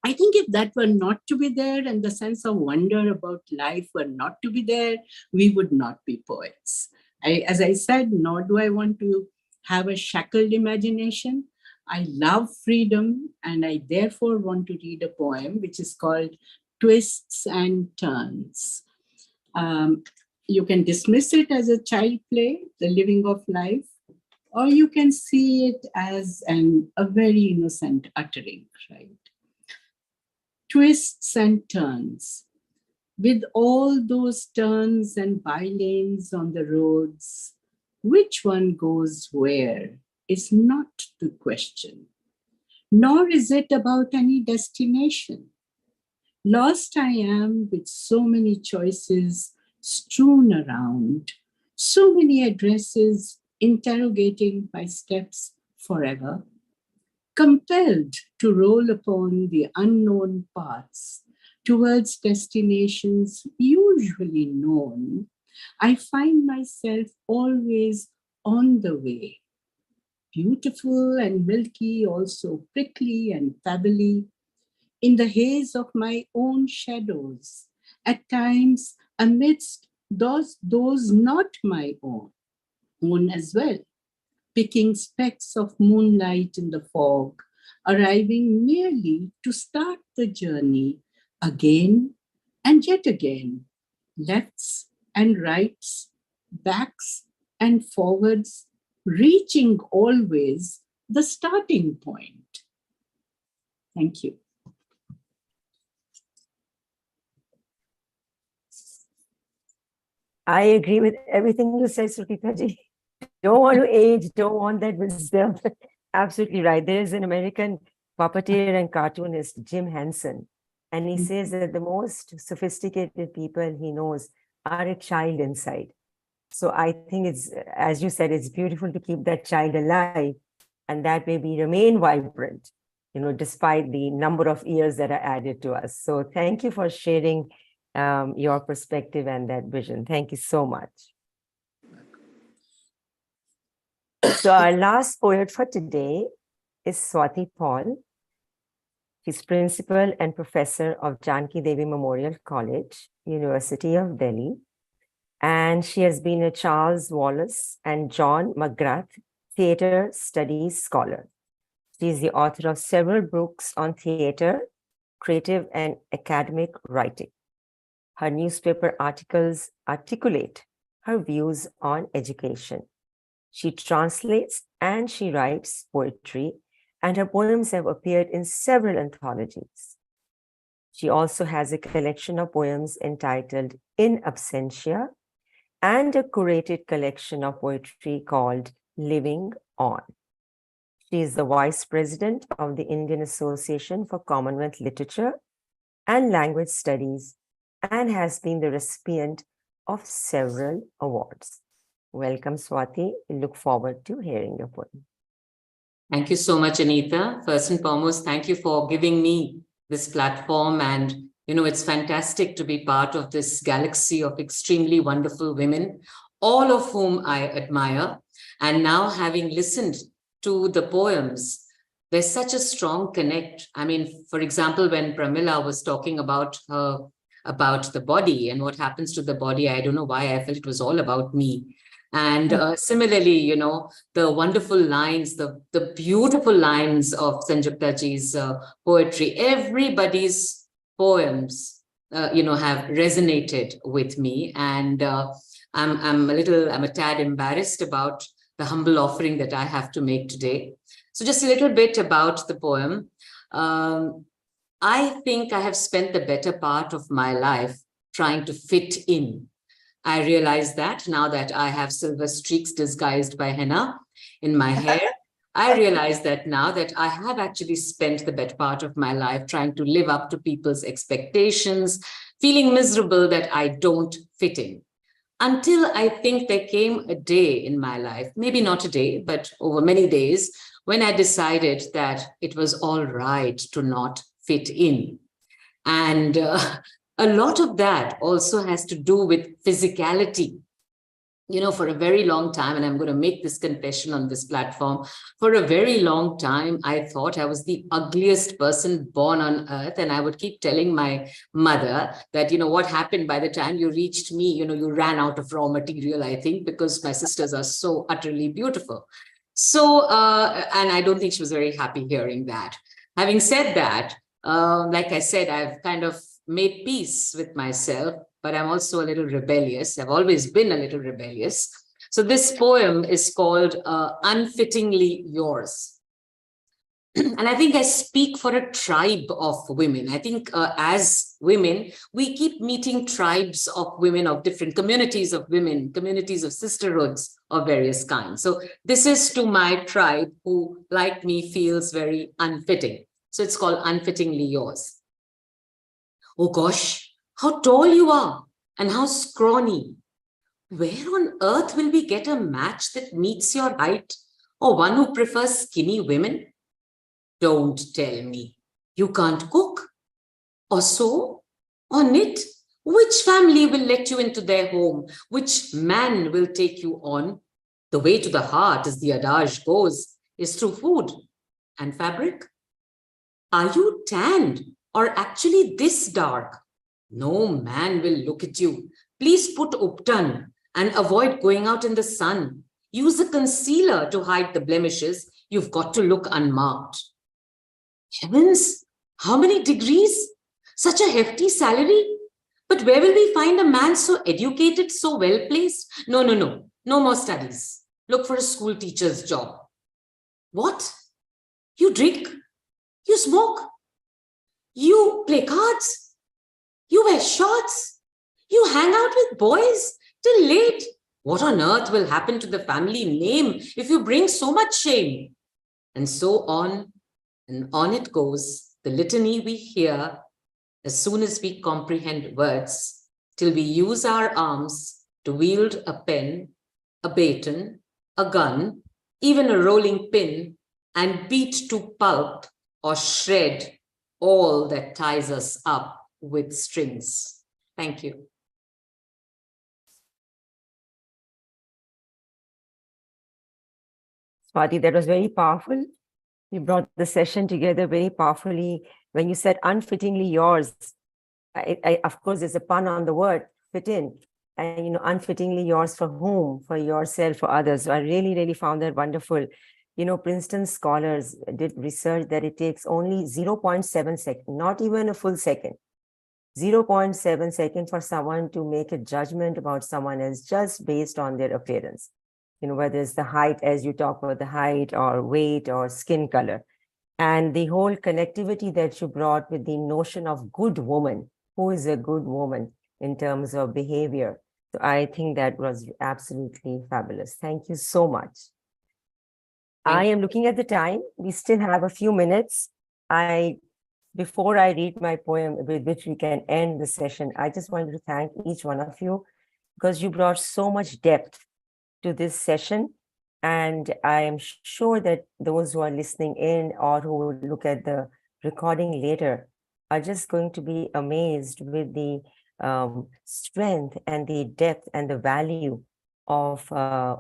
I think if that were not to be there and the sense of wonder about life were not to be there, we would not be poets. As I said, nor do I want to have a shackled imagination. I love freedom, and I therefore want to read a poem which is called Twists and Turns. You can dismiss it as a child play, the living of life, or you can see it as a very innocent uttering, right? Twists and turns. With all those turns and bylanes on the roads, which one goes where is not the question, nor is it about any destination. Lost I am with so many choices strewn around, so many addresses interrogating my steps forever, compelled to roll upon the unknown paths towards destinations usually known. I find myself always on the way, beautiful and milky, also prickly and pebbly, in the haze of my own shadows, at times amidst those not my own as well, picking specks of moonlight in the fog, arriving merely to start the journey again and yet again, lefts and rights, backs and forwards, reaching always the starting point. Thank you. I agree with everything you said, Srutita ji. Don't want to age, don't want that wisdom. Absolutely right. There is an American puppeteer and cartoonist, Jim Henson, and he says that the most sophisticated people he knows are a child inside. So I think it's, as you said, it's beautiful to keep that child alive, and that maybe remain vibrant, you know, despite the number of years that are added to us. So thank you for sharing your perspective and that vision. Thank you so much. So our last poet for today is Swati Paul. She's principal and professor of Janki Devi Memorial College, University of Delhi. And she has been a Charles Wallace and John McGrath Theatre Studies Scholar. She is the author of several books on theatre, creative and academic writing. Her newspaper articles articulate her views on education. She translates and she writes poetry, and her poems have appeared in several anthologies. She also has a collection of poems entitled In Absentia and a curated collection of poetry called Living On. She is the Vice President of the Indian Association for Commonwealth Literature and Language Studies and has been the recipient of several awards. Welcome, Swati. We look forward to hearing your poem. Thank you so much, Anita. First and foremost, thank you for giving me this platform. And, you know, it's fantastic to be part of this galaxy of extremely wonderful women, all of whom I admire. And now, having listened to the poems, there's such a strong connect. I mean, for example, when Pramila was talking about the body and what happens to the body, I don't know why I felt it was all about me. And similarly, you know, the wonderful lines, the beautiful lines of Sanjukta ji's poetry, everybody's poems, you know, have resonated with me. And I'm a tad embarrassed about the humble offering that I have to make today. So just a little bit about the poem. I think I have spent the better part of my life trying to fit in. I realize that now that I have silver streaks disguised by henna in my hair. I realize that now that I have actually spent the better part of my life trying to live up to people's expectations, feeling miserable that I don't fit in. Until I think there came a day in my life, maybe not a day, but over many days, when I decided that it was all right to not fit in. And a lot of that also has to do with physicality. You know, for a very long time, and I'm going to make this confession on this platform, for a very long time, I thought I was the ugliest person born on earth. And I would keep telling my mother that, you know, what happened by the time you reached me, you know, you ran out of raw material, I think, because my sisters are so utterly beautiful. So, and I don't think she was very happy hearing that. Having said that, like I said, I've kind of made peace with myself, but I'm also a little rebellious. I've always been a little rebellious. So this poem is called Unfittingly Yours. And I think I speak for a tribe of women. I think as women, we keep meeting tribes of women, of different communities of women, communities of sisterhoods of various kinds. So this is to my tribe who, like me, feels very unfitting. So it's called Unfittingly Yours. Oh gosh, how tall you are and how scrawny. Where on earth will we get a match that meets your height, or one who prefers skinny women? Don't tell me you can't cook, or sew, or knit. Which family will let you into their home? Which man will take you on? The way to the heart, as the adage goes, is through food and fabric. Are you tanned or actually this dark? No man will look at you. Please put uptan and avoid going out in the sun. Use a concealer to hide the blemishes. You've got to look unmarked. Heavens, how many degrees? Such a hefty salary? But where will we find a man so educated, so well placed? No more studies. Look for a school teacher's job. What? You drink? You smoke? You play cards? You wear shorts? You hang out with boys till late? What on earth will happen to the family name if you bring so much shame? And so on. And on it goes, the litany we hear as soon as we comprehend words, till we use our arms to wield a pen, a baton, a gun, even a rolling pin, and beat to pulp or shred all that ties us up with strings. Thank you. Swati, that was very powerful. You brought the session together very powerfully. When you said unfittingly yours, of course, there's a pun on the word, fit in. And, unfittingly yours for whom? For yourself, for others. So I really, really found that wonderful. Princeton scholars did research that it takes only 0.7 seconds, not even a full second, 0.7 seconds for someone to make a judgment about someone else just based on their appearance. Whether it's the height, as you talk about the height or weight or skin color. And the whole connectivity that you brought with the notion of good woman, who is a good woman in terms of behavior. So I think that was absolutely fabulous. Thank you so much. I am looking at the time. We still have a few minutes. Before I read my poem with which we can end the session, I just wanted to thank each one of you because you brought so much depth to this session. And I am sure that those who are listening in or who will look at the recording later are just going to be amazed with the strength and the depth and the value of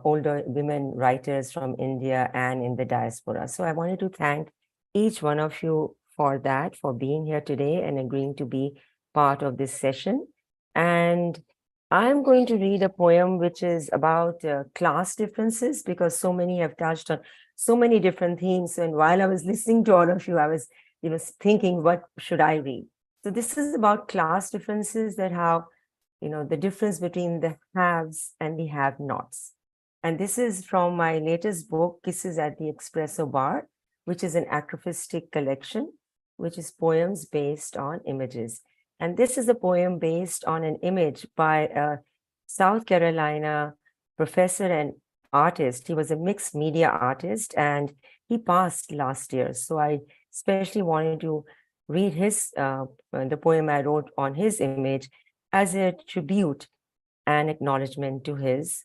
older women writers from India and in the diaspora. So I wanted to thank each one of you for that, for being here today and agreeing to be part of this session. And I'm going to read a poem which is about class differences, because so many have touched on so many different themes. And while I was listening to all of you, I was thinking, what should I read? So this is about class differences, that how, the difference between the haves and the have-nots. And this is from my latest book, Kisses at the Espresso Bar, which is an acrophistic collection, which is poems based on images. And this is a poem based on an image by a South Carolina professor and artist. He was a mixed media artist and he passed last year. So I especially wanted to read the poem I wrote on his image as a tribute and acknowledgement to his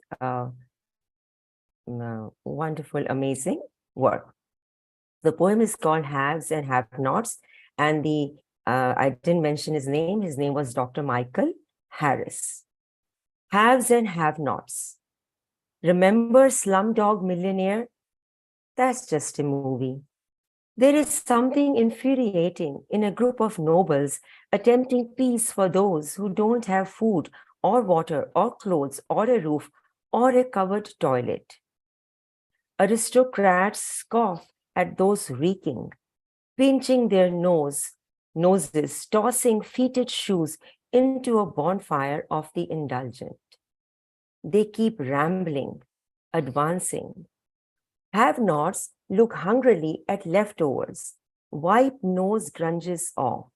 wonderful, amazing work. The poem is called Haves and Have-Nots, and I didn't mention his name. His name was Dr. Michael Harris. Haves and have-nots. Remember Slumdog Millionaire? That's just a movie. There is something infuriating in a group of nobles attempting peace for those who don't have food or water or clothes or a roof or a covered toilet. Aristocrats scoff at those reeking, pinching their noses, tossing fetid shoes into a bonfire of the indulgent. They keep rambling advancing. Have-nots look hungrily at leftovers, wipe nose grunges off,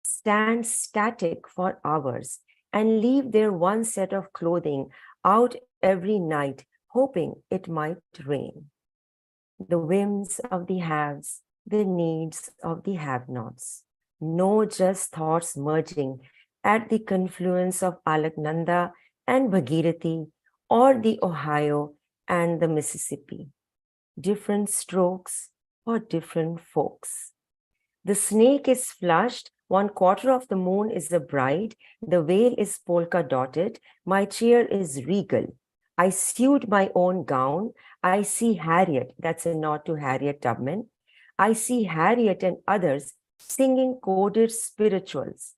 stand static for hours, and leave their one set of clothing out every night, hoping it might rain. The whims of the haves, the needs of the have-nots. No just thoughts merging at the confluence of Alaknanda and Bhagirathi, or the Ohio and the Mississippi. Different strokes for different folks. The snake is flushed, 1/4 of the moon is the bride, the veil is polka-dotted, my chair is regal. I sewed my own gown. I see Harriet, that's a nod to Harriet Tubman. I see Harriet and others singing coded spirituals.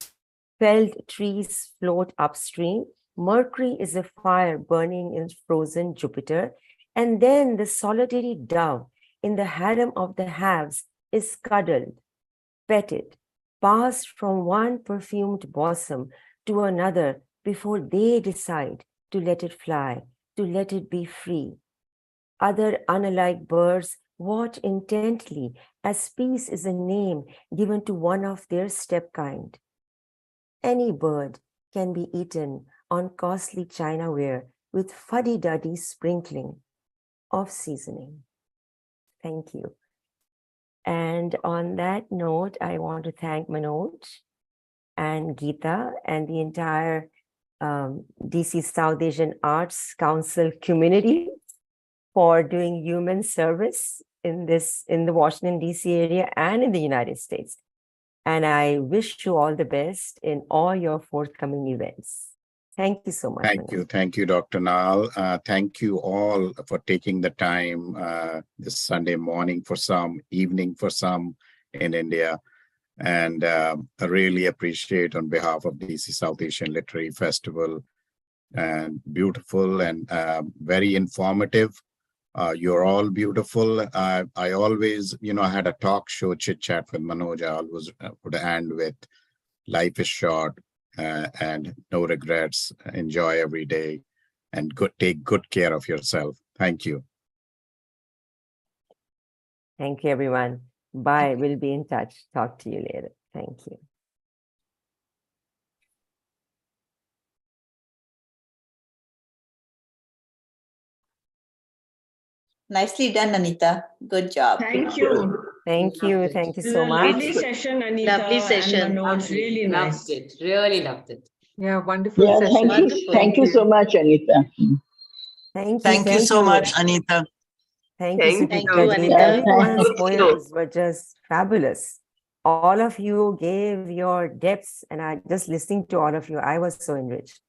Felled trees float upstream. Mercury is a fire burning in frozen Jupiter. And then the solitary dove in the harem of the haves is cuddled, petted, passed from one perfumed bosom to another before they decide to let it fly, to let it be free. Other unalike birds watch intently as peace is a name given to one of their stepkind. Any bird can be eaten on costly chinaware with fuddy-duddy sprinkling of seasoning. Thank you. And on that note, I want to thank Manoj and Geeta and the entire DC South Asian Arts Council community for doing human service in the Washington, DC area and in the United States. And I wish you all the best in all your forthcoming events. Thank you so much. Thank you. Thank you, Dr. Nal. Thank you all for taking the time this Sunday morning for some, evening for some in India. And I really appreciate on behalf of DC South Asian Literary Festival, and beautiful and very informative. You're all beautiful. I always, I had a talk show chit chat with Manoj. I always would end with life is short and no regrets. Enjoy every day and take good care of yourself. Thank you. Thank you, everyone. Bye. We'll be in touch. Talk to you later. Thank you. Nicely done, Anita. Good job. Thank you. Thank you. Thank you so Lovely much. session, Anita. Lovely session. And Manoj, really nice. Loved it. Really loved it. Yeah, wonderful Yeah, session. thank you. Thank you so much, Anita. Thank you so much, Anita. Thank you, Thank Suchitra you, ji. Anita. Everyone's Thank you. poems were just fabulous. All of you gave your depths, and I just listening to all of you, I was so enriched.